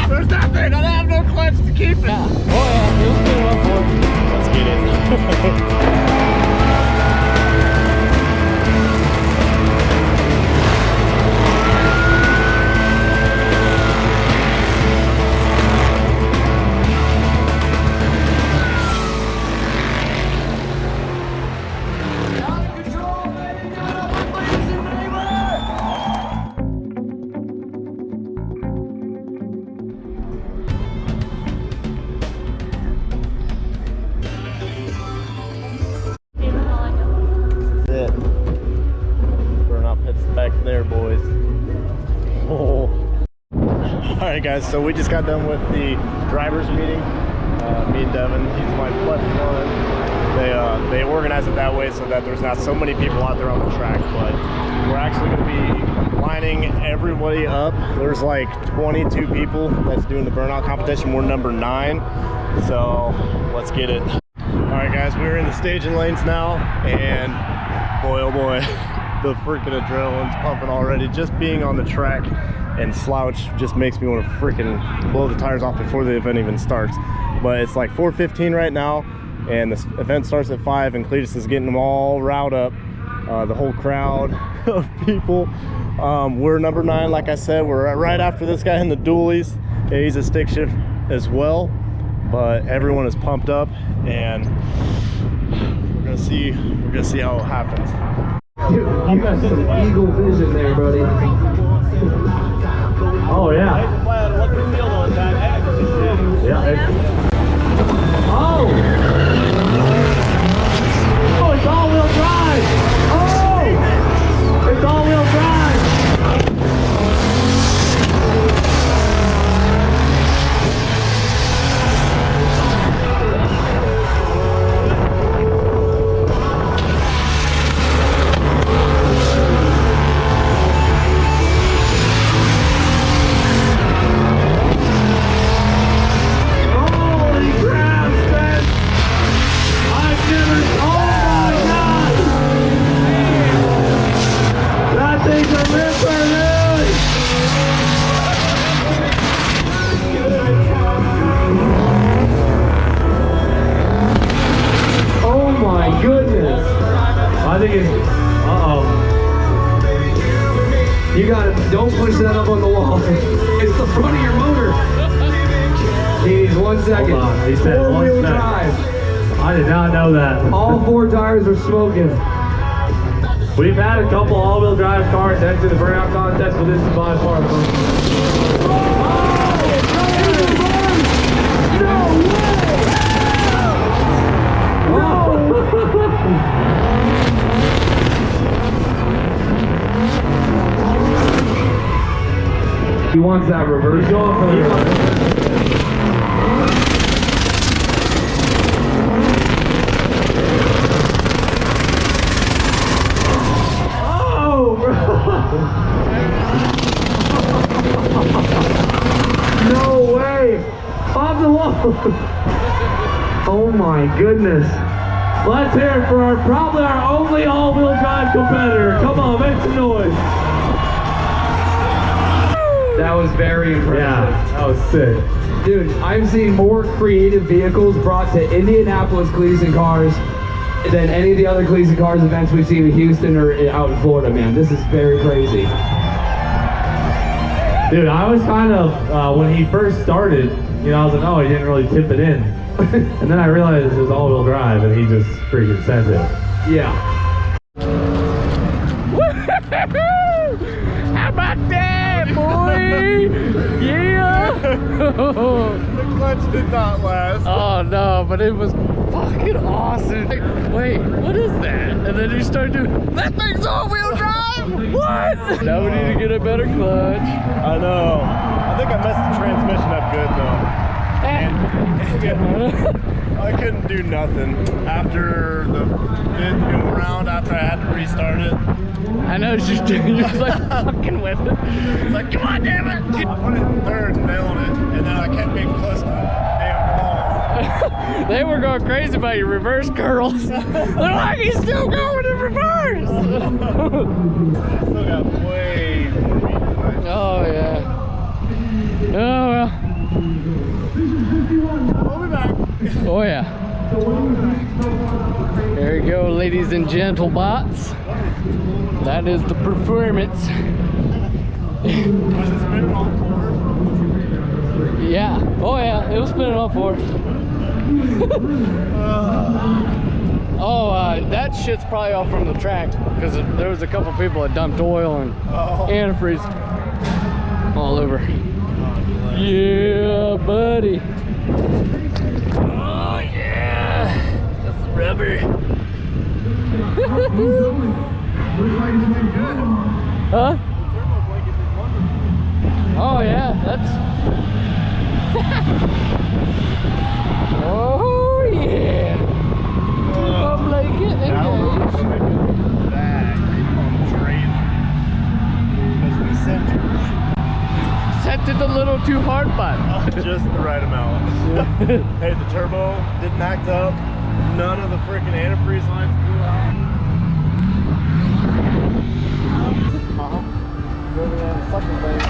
There's nothing. I have no clutch to keep it. Yeah. Oh yeah, he'll put it up for it. Let's get it. There, boys. Oh. All right, guys, so we just got done with the drivers meeting. Me and Devin, he's my plus one. They organize it that way so that there's not so many people out there on the track, but we're actually going to be lining everybody up. There's like 22 people that's doing the burnout competition. We're number 9, so let's get it. All right, guys, we're in the staging lanes now, and boy, oh boy. The freaking adrenaline's pumping already. Just being on the track and Slauch just makes me want to freaking blow the tires off before the event even starts. But it's like 4:15 right now, and the event starts at 5, and Cleetus is getting them all riled up. The whole crowd of people. We're number 9, like I said. We're right after this guy in the dualies. Yeah, he's a stick shift as well, but everyone is pumped up, and we're gonna see how it happens. You got some eagle vision there, buddy. Oh yeah. Yeah. Oh! Oh, it's all-wheel drive! Oh! It's all-wheel drive! You gotta, don't push that up on the wall. It's the front of your motor. He needs 1 second. Hold on. He said 1 4-wheel second. drive. I did not know that. All 4 tires are smoking. We've had a couple all-wheel drive cars enter the burnout contest, but this is by far the most. He wants that reverse. He's going for the reverse. Oh, bro! No way! Off the wall! Oh my goodness! Let's hear it for probably our only all-wheel drive competitor. Come on, make some noise. That was very impressive. Yeah, that was sick. Dude, I've seen more creative vehicles brought to Indianapolis Cleetus cars than any of the other Cleetus cars events we've seen in Houston or out in Florida, man. This is very crazy. Dude, I was kind of, when he first started, you know, I was like, oh, he didn't really tip it in. And then I realized it was all-wheel drive, and he just freaking sent it. Yeah. How about that, boy? Yeah! The clutch did not last. Oh no, but it was fucking awesome. Like, wait, what is that? And then you start doing, that thing's all-wheel drive? What? Now we need to get a better clutch. I know. I think I messed the transmission up good though. And I couldn't do nothing after the 5th go around after I had to restart it. I know you're just like fucking with it. It's like, come on, damn it! I put it in 3rd and nailed it, and then I kept getting close to the damn walls. They were going crazy about your reverse curls. They're like, he's still going in reverse. I still got way more beat than I. Oh yeah. Oh well. We'll be back. Oh yeah. There you go, ladies and gentlebots. That is the performance. Was it spinning all four? Yeah. Oh yeah, it was spinning all four. Oh, that shit's probably all from the track because there was a couple people that dumped oil and antifreeze all over. Yeah, buddy. Oh yeah, that's the rubber. Huh? Oh yeah, that's. Oh yeah. Blanket engaged. Back on the train because we Set it a little too hard, but just the right amount. Hey, the turbo didn't act up. None of the freaking antifreeze lines blew out. Moving on the fucking thing.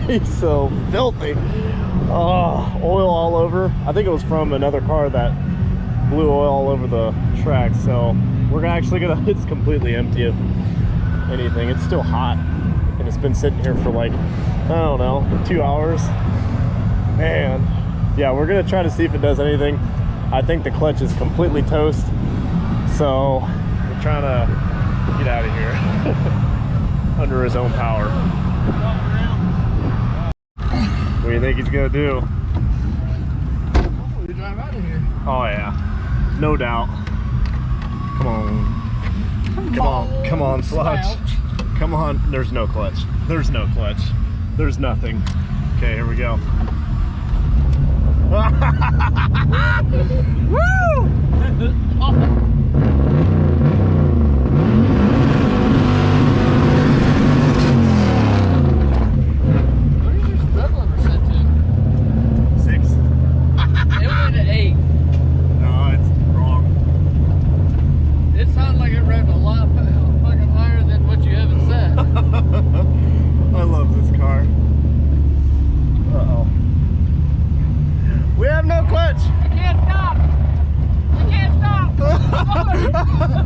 He's so filthy. Oh, oil all over. I think it was from another car that blew oil all over the track. So we're actually gonna, it's completely empty of anything. It's still hot and it's been sitting here for like, I don't know, 2 hours. Man, yeah, we're gonna try to see if it does anything. I think the clutch is completely toast. So we're trying to get out of here under his own power. What do you think he's gonna do? We drive out of here. Oh yeah, no doubt. Come on. Come on, Slauch. Come on. There's no clutch. There's no clutch. There's nothing. Okay, here we go. Woo! I love this car. Uh-oh. We have no clutch. We can't stop. We can't stop.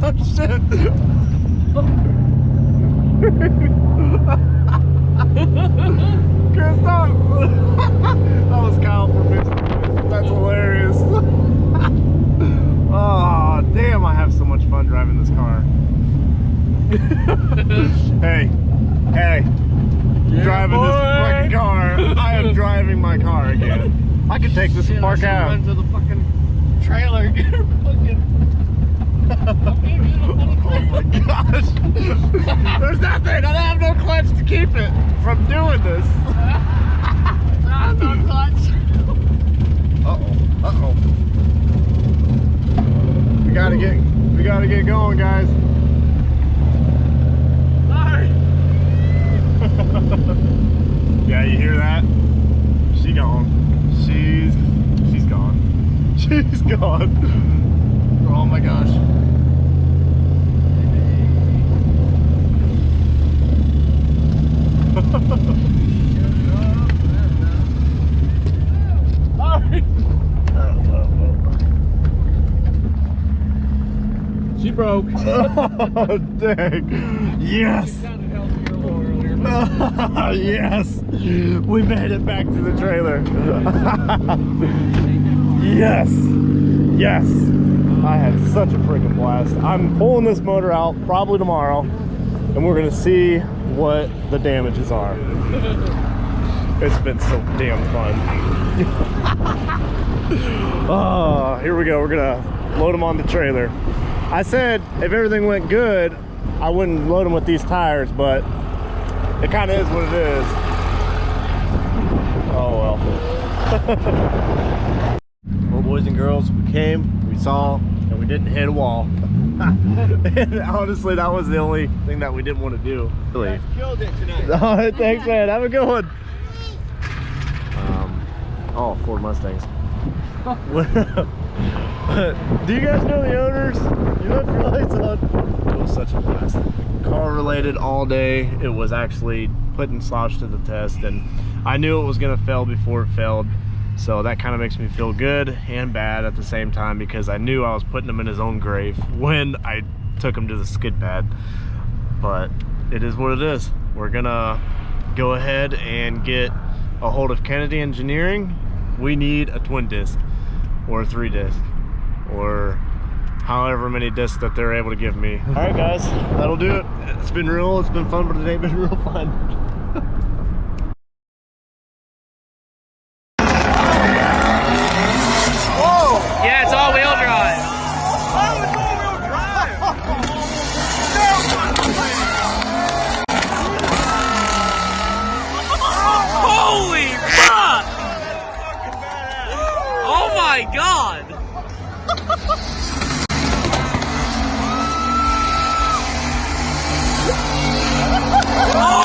Oh, shit. Can't stop. That was Kyle for 50 minutes. That's hilarious. much fun driving this car. Hey, driving this fucking car. I am driving my car again. I could take this and park out. Run to the fucking trailer. Get her fucking. Oh my gosh! There's nothing. I have no clutch to keep it from doing this. No clutch. Uh-oh. We gotta get going, guys. Sorry. Yeah, you hear that? She's gone. She's gone. She's gone. Oh my gosh. She broke. Oh, dang. Yes. Yes. We made it back to the trailer. Yes. Yes. I had such a freaking blast. I'm pulling this motor out probably tomorrow, and we're going to see what the damages are. It's been so damn fun. Oh, here we go. We're going to load them on the trailer. I said if everything went good, I wouldn't load them with these tires, but it kind of is what it is. Oh well. Well, boys and girls, we came, we saw, and we didn't hit a wall. And honestly, that was the only thing that we didn't want to do. Really. Killed it tonight. All right, thanks, man. Have a good one. Oh, Ford Mustangs. Do you guys know the owners? You left your lights on. It was such a blast. Car related all day. It was actually putting Slauch to the test, and I knew it was gonna fail before it failed. So that kind of makes me feel good and bad at the same time, because I knew I was putting him in his own grave when I took him to the skid pad. But it is what it is. We're gonna go ahead and get a hold of Kennedy Engineering. We need a twin disc or a 3-disc or however many discs that they're able to give me. All right, guys, that'll do it. It's been fun, but it ain't been real fun. Yeah, it's all-wheel drive. Holy fuck! Oh my god! Oh